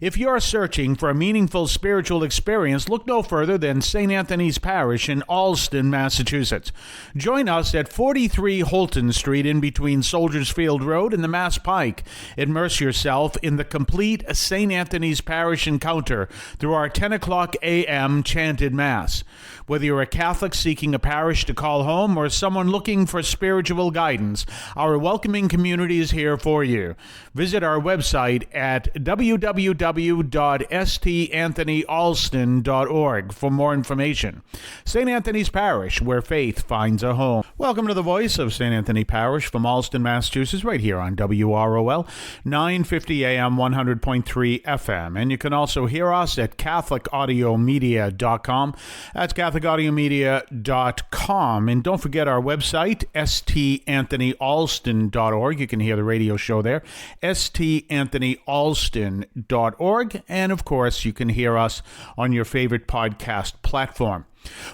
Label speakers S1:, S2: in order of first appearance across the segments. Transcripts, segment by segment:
S1: If you're searching for a meaningful spiritual experience, look no further than St. Anthony's Parish in Allston, Massachusetts. Join us at 43 Holton Street in between Soldiers Field Road and the Mass Pike. Immerse yourself in the complete St. Anthony's Parish encounter through our 10 o'clock a.m. chanted Mass. Whether you're a Catholic seeking a parish to call home or someone looking for spiritual guidance, our welcoming community is here for you. Visit our website at www.stanthonyalston.org for more information. St. Anthony's Parish, where faith finds a home. Welcome to the voice of St. Anthony Parish from Allston, Massachusetts, right here on WROL, 950 AM, 100.3 FM. And you can also hear us at CatholicAudiomedia.com. That's CatholicAudiomedia.com. And don't forget our website, stanthonyalston.org. You can hear the radio show there, stanthonyalston.org. And, of course, you can hear us on your favorite podcast platform.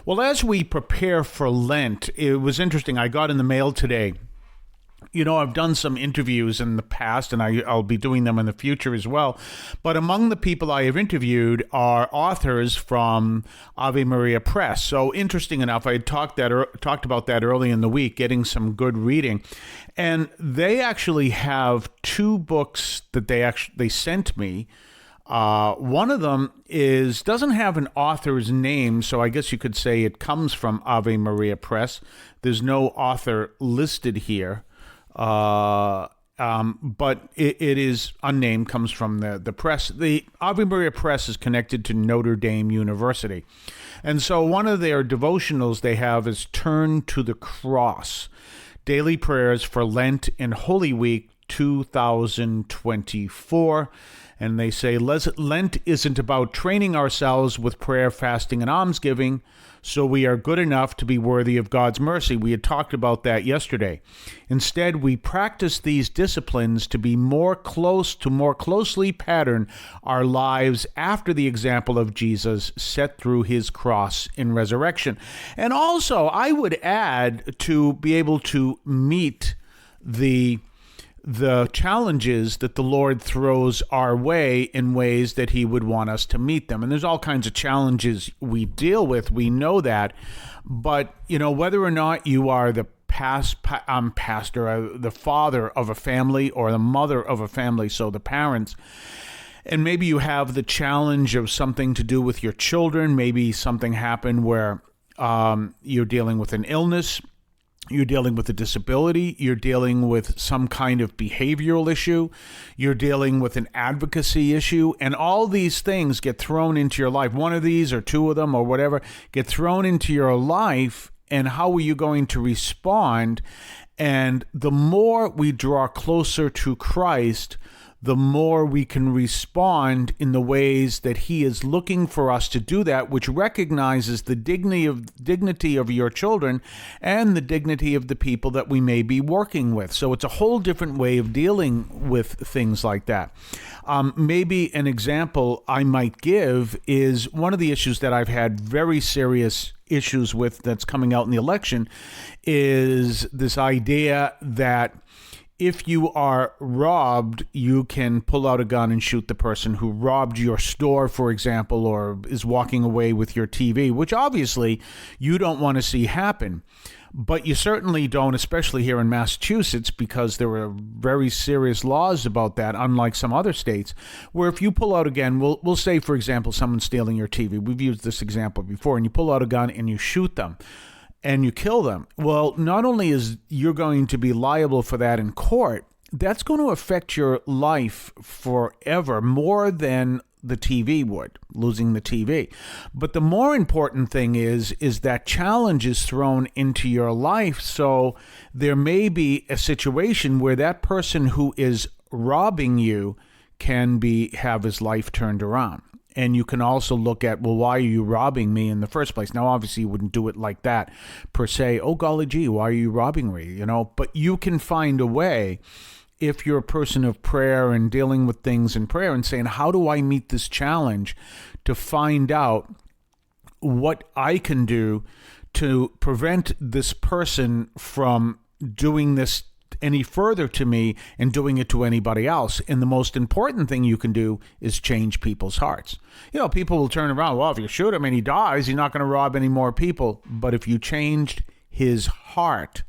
S1: Well, as we prepare for Lent, it was interesting. I got in the mail today. You know, I've done some interviews in the past, and I'll be doing them in the future as well. But among the people I have interviewed are authors from Ave Maria Press. So interesting enough, I had talked about that early in the week, getting some good reading. And they actually have two books that they sent me. One of them doesn't have an author's name, so I guess you could say it comes from Ave Maria Press. There's no author listed here. But it is unnamed, comes from the press. The Ave Maria Press is connected to Notre Dame University. And so one of their devotionals they have is Turn to the Cross, Daily Prayers for Lent and Holy Week 2024. And they say, Lent isn't about training ourselves with prayer, fasting, and almsgiving, so we are good enough to be worthy of God's mercy. We had talked about that yesterday. Instead, we practice these disciplines to be more closely pattern our lives after the example of Jesus set through his cross in resurrection. And also, I would add to be able to meet the challenges that the Lord throws our way in ways that he would want us to meet them. And there's all kinds of challenges we deal with. We know that. But, you know, whether or not you are the pastor, the father of a family or the mother of a family, so the parents, and maybe you have the challenge of something to do with your children, maybe something happened where you're dealing with an illness, you're dealing with a disability, you're dealing with some kind of behavioral issue, you're dealing with an advocacy issue, and all these things get thrown into your life. One of these or two of them or whatever get thrown into your life, and how are you going to respond? And the more we draw closer to Christ, the more we can respond in the ways that he is looking for us to do that, which recognizes the dignity of your children and the dignity of the people that we may be working with. So it's a whole different way of dealing with things like that. Maybe an example I might give is one of the issues that I've had very serious issues with that's coming out in the election is this idea that if you are robbed, you can pull out a gun and shoot the person who robbed your store, for example, or is walking away with your TV, which obviously you don't want to see happen. But you certainly don't, especially here in Massachusetts, because there are very serious laws about that, unlike some other states, where if you pull out a gun, we'll say, for example, someone's stealing your TV. We've used this example before, and you pull out a gun and you shoot them. And you kill them. Well, not only is you're going to be liable for that in court, that's going to affect your life forever more than the TV would, losing the TV. But the more important thing is that challenge is thrown into your life. So there may be a situation where that person who is robbing you can have his life turned around. And you can also look at, well, why are you robbing me in the first place? Now, obviously, you wouldn't do it like that per se. Oh, golly gee, why are you robbing me? You know, but you can find a way if you're a person of prayer and dealing with things in prayer and saying, how do I meet this challenge, to find out what I can do to prevent this person from doing this any further to me and doing it to anybody else. And the most important thing you can do is change people's hearts. People will turn around, well, if you shoot him and he dies, you're not going to rob any more people. But if you changed his heart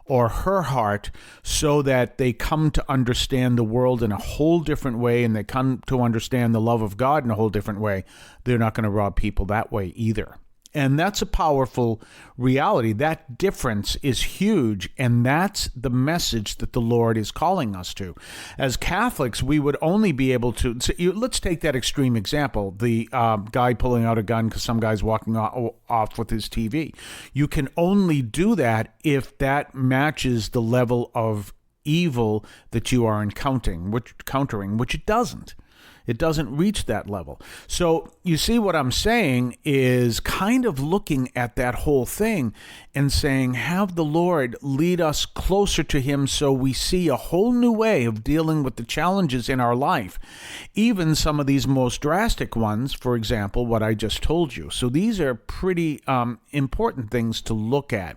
S1: or her heart so that they come to understand the world in a whole different way and they come to understand the love of God in a whole different way, they're not going to rob people that way either. And that's a powerful reality. That difference is huge, and that's the message that the Lord is calling us to. As Catholics, we would only be able to... let's take that extreme example, the guy pulling out a gun because some guy's walking off with his TV. You can only do that if that matches the level of evil that you are countering, which it doesn't. It doesn't reach that level. So you see what I'm saying is kind of looking at that whole thing and saying, have the Lord lead us closer to him so we see a whole new way of dealing with the challenges in our life, even some of these most drastic ones, for example, what I just told you. So these are pretty important things to look at.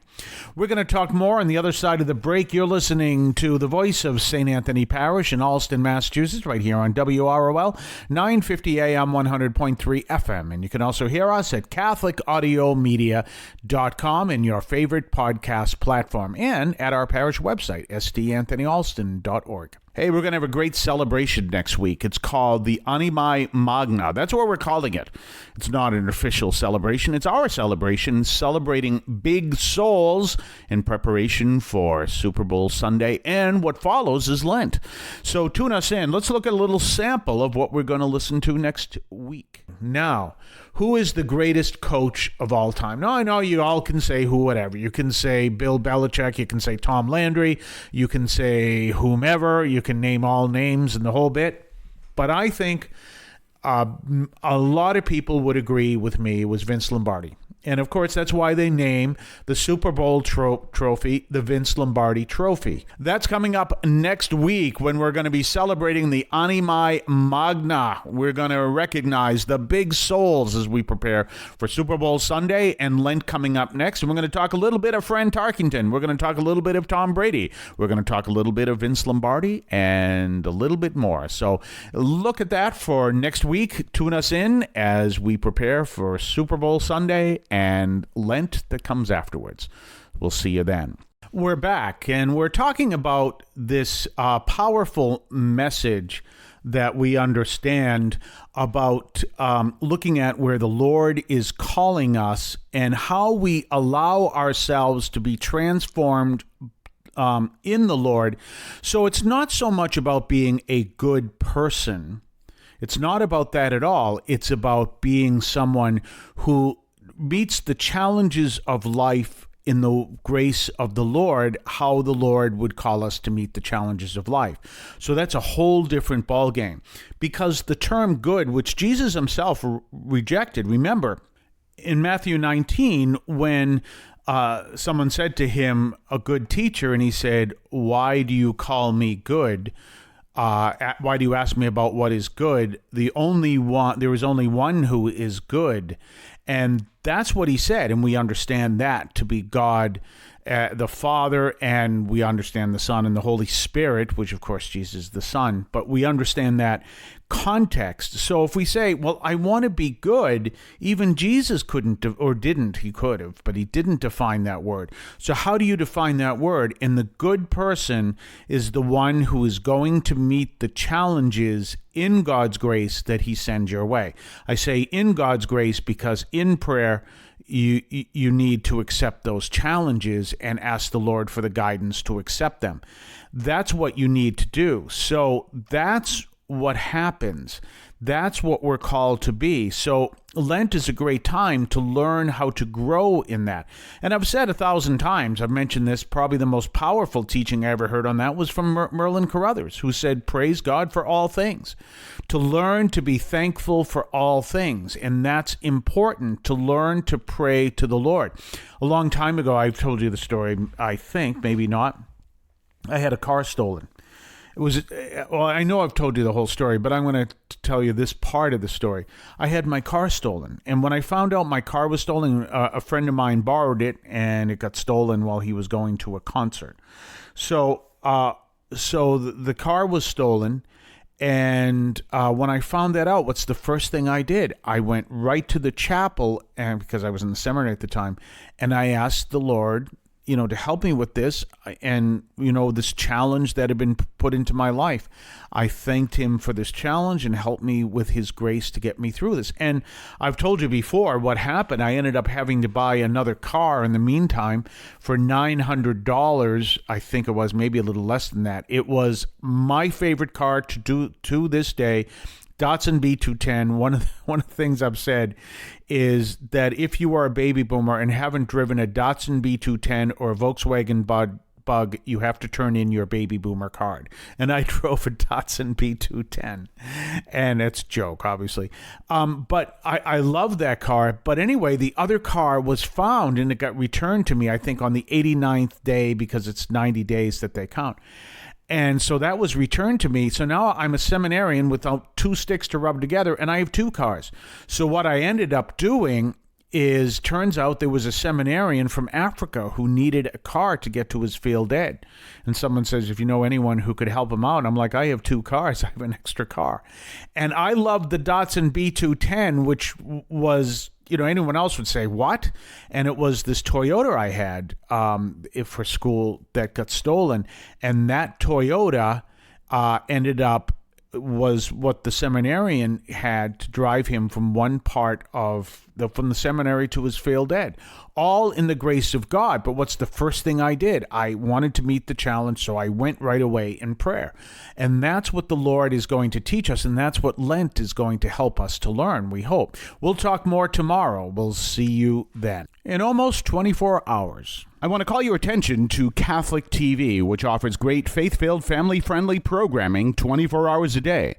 S1: We're going to talk more on the other side of the break. You're listening to the voice of St. Anthony Parish in Allston, Massachusetts, right here on WROL. 950 AM, 100.3 FM. And you can also hear us at CatholicAudiomedia.com and your favorite podcast platform, and at our parish website, STAnthonyAlston.org. Hey, we're going to have a great celebration next week. It's called the Animae Magna. That's what we're calling it. It's not an official celebration. It's our celebration, celebrating big souls in preparation for Super Bowl Sunday, and what follows is Lent. So tune us in. Let's look at a little sample of what we're going to listen to next week. Now, who is the greatest coach of all time? Now, I know you all can say whatever. You can say Bill Belichick. You can say Tom Landry. You can say whomever. You can name all names and the whole bit. But I think a lot of people would agree with me it was Vince Lombardi. And, of course, that's why they name the Super Bowl trophy the Vince Lombardi Trophy. That's coming up next week when we're going to be celebrating the Animae Magna. We're going to recognize the big souls as we prepare for Super Bowl Sunday and Lent coming up next. And we're going to talk a little bit of Fran Tarkington. We're going to talk a little bit of Tom Brady. We're going to talk a little bit of Vince Lombardi and a little bit more. So look at that for next week. Tune us in as we prepare for Super Bowl Sunday and Lent that comes afterwards. We'll see you then. We're back, and we're talking about this powerful message that we understand about looking at where the Lord is calling us and how we allow ourselves to be transformed in the Lord. So it's not so much about being a good person. It's not about that at all. It's about being someone who meets the challenges of life in the grace of the Lord, how the Lord would call us to meet the challenges of life. So that's a whole different ballgame. Because the term good, which Jesus himself rejected, remember, in Matthew 19, when someone said to him, a good teacher, and he said, why do you call me good? Why do you ask me about what is good? There is only one who is good. And that's what he said. And we understand that to be God, the Father, and we understand the Son and the Holy Spirit, which of course Jesus is the Son, but we understand that context. So if we say, well, I want to be good, even Jesus couldn't, or didn't, he could have, but he didn't define that word. So how do you define that word? And the good person is the one who is going to meet the challenges in God's grace that he sends your way. I say in God's grace because in prayer, you need to accept those challenges and ask the Lord for the guidance to accept them. That's what you need to do. So that's what happens. That's what we're called to be. So Lent is a great time to learn how to grow in that. And I've said 1,000 times, I've mentioned this, probably the most powerful teaching I ever heard on that was from Merlin Carruthers, who said, praise God for all things. To learn to be thankful for all things. And that's important, to learn to pray to the Lord. A long time ago, I've told you the story, I think, maybe not. I had a car stolen. Well, I know I've told you the whole story, but I'm going to tell you this part of the story. I had my car stolen, and when I found out my car was stolen, a friend of mine borrowed it, and it got stolen while he was going to a concert. So the car was stolen. And when I found that out, what's the first thing I did? I went right to the chapel, and because I was in the seminary at the time, and I asked the Lord, to help me with this and, this challenge that had been put into my life. I thanked him for this challenge and helped me with his grace to get me through this. And I've told you before what happened. I ended up having to buy another car in the meantime for $900. I think it was maybe a little less than that. It was my favorite car to this day. Datsun B210, one of the things I've said is that if you are a baby boomer and haven't driven a Datsun B210 or a Volkswagen Bug, you have to turn in your baby boomer card. And I drove a Datsun B210, and it's a joke, obviously. But I love that car. But anyway, the other car was found, and it got returned to me, I think, on the 89th day, because it's 90 days that they count. And so that was returned to me. So now I'm a seminarian without two sticks to rub together, and I have two cars. So what I ended up doing is, turns out there was a seminarian from Africa who needed a car to get to his field ed. And someone says, if you know anyone who could help him out, I'm like, I have two cars. I have an extra car. And I loved the Datsun B210, which was, anyone else would say, what? And it was this Toyota I had for school that got stolen. And that Toyota ended up was what the seminarian had to drive him from one part of from the seminary to his field ed, all in the grace of God. But what's the first thing I did? I wanted to meet the challenge, so I went right away in prayer. And that's what the Lord is going to teach us, and that's what Lent is going to help us to learn, we hope. We'll talk more tomorrow. We'll see you then. In almost 24 hours, I want to call your attention to Catholic TV, which offers great faith-filled, family-friendly programming 24 hours a day.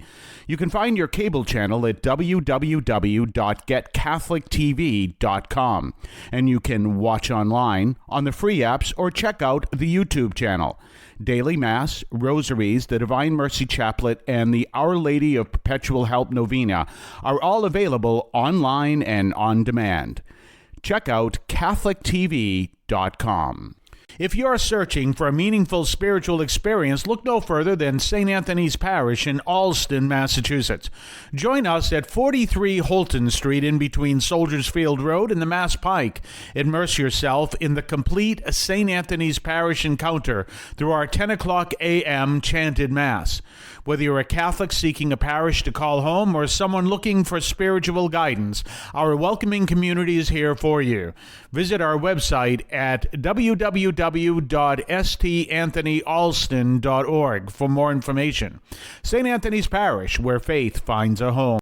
S1: You can find your cable channel at www.getcatholictv.com, and you can watch online on the free apps or check out the YouTube channel. Daily Mass, Rosaries, the Divine Mercy Chaplet, and the Our Lady of Perpetual Help Novena are all available online and on demand. Check out CatholicTV.com. If you're searching for a meaningful spiritual experience, look no further than St. Anthony's Parish in Allston, Massachusetts. Join us at 43 Holton Street in between Soldiers Field Road and the Mass Pike. Immerse yourself in the complete St. Anthony's Parish encounter through our 10 o'clock a.m. chanted Mass. Whether you're a Catholic seeking a parish to call home or someone looking for spiritual guidance, our welcoming community is here for you. Visit our website at www.stanthonyalston.org for more information. St. Anthony's Parish, where faith finds a home.